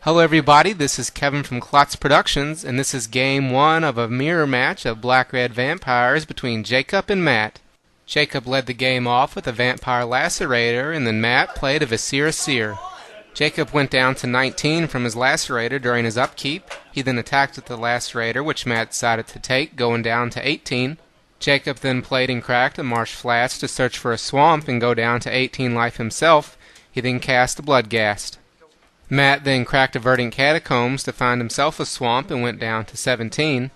Hello everybody, this is Kevin from Klotz Productions, and this is Game 1 of a mirror match of Black-Red Vampires between Jacob and Matt. Jacob led the game off with a Vampire Lacerator, and then Matt played a Viscera Seer. Jacob went down to 19 from his Lacerator during his upkeep. He then attacked with the Lacerator, which Matt decided to take, going down to 18. Jacob then played and cracked a Marsh Flats to search for a swamp and go down to 18 life himself. He then cast a Bloodghast. Matt then cracked a Verdant Catacombs to find himself a swamp and went down to 17.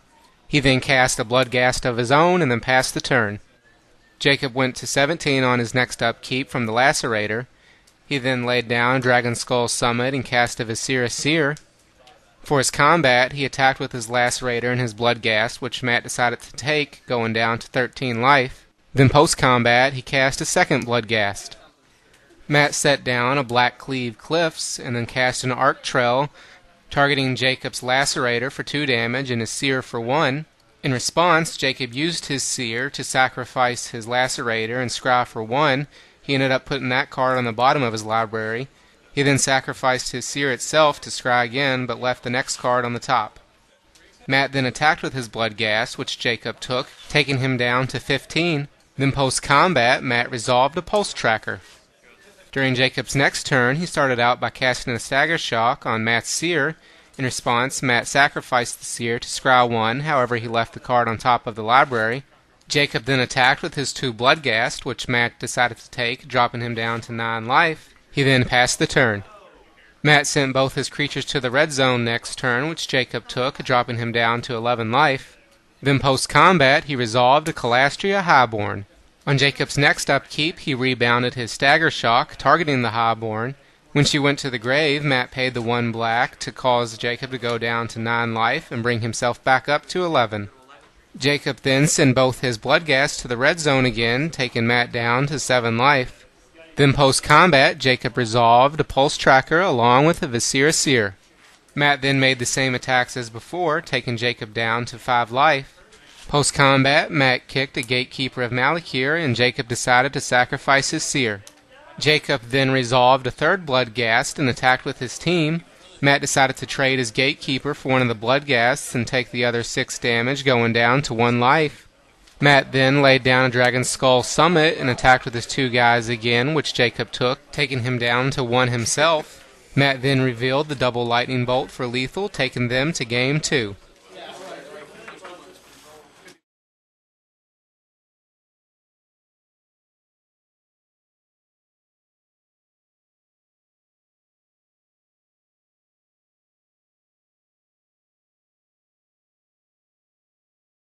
He then cast a Bloodghast of his own and then passed the turn. Jacob went to 17 on his next upkeep from the Lacerator. He then laid down Dragonskull Summit and cast a Viscera Seer. For his combat, he attacked with his Lacerator and his Bloodghast, which Matt decided to take, going down to 13 life. Then post-combat, he cast a second Bloodghast. Matt set down a Blackcleave Cliffs and then cast an Arc Trail, targeting Jacob's Lacerator for 2 damage and his Seer for 1. In response, Jacob used his Seer to sacrifice his Lacerator and scry for 1. He ended up putting that card on the bottom of his library. He then sacrificed his Seer itself to scry again, but left the next card on the top. Matt then attacked with his Bloodghast, which Jacob took, taking him down to 15. Then post-combat, Matt resolved a Pulse Tracker. During Jacob's next turn, he started out by casting a Stagger Shock on Matt's Seer. In response, Matt sacrificed the Seer to scry 1, however he left the card on top of the library. Jacob then attacked with his 2 Bloodghast, which Matt decided to take, dropping him down to 9 life. He then passed the turn. Matt sent both his creatures to the red zone next turn, which Jacob took, dropping him down to 11 life. Then post-combat, he resolved a Kalastria Highborn. On Jacob's next upkeep, he rebounded his Stagger Shock, targeting the Highborn. When she went to the grave, Matt paid the 1 black to cause Jacob to go down to 9 life and bring himself back up to 11. Jacob then sent both his Bloodghast to the red zone again, taking Matt down to 7 life. Then post-combat, Jacob resolved a Pulse Tracker along with a Viscera Seer. Matt then made the same attacks as before, taking Jacob down to 5 life. Post-combat, Matt kicked a Gatekeeper of Malakir, and Jacob decided to sacrifice his Seer. Jacob then resolved a 3rd Bloodghast and attacked with his team. Matt decided to trade his Gatekeeper for one of the Bloodghasts and take the other 6 damage, going down to 1 life. Matt then laid down a Dragonskull Summit and attacked with his 2 guys again, which Jacob took, taking him down to 1 himself. Matt then revealed the double lightning bolt for lethal, taking them to game 2.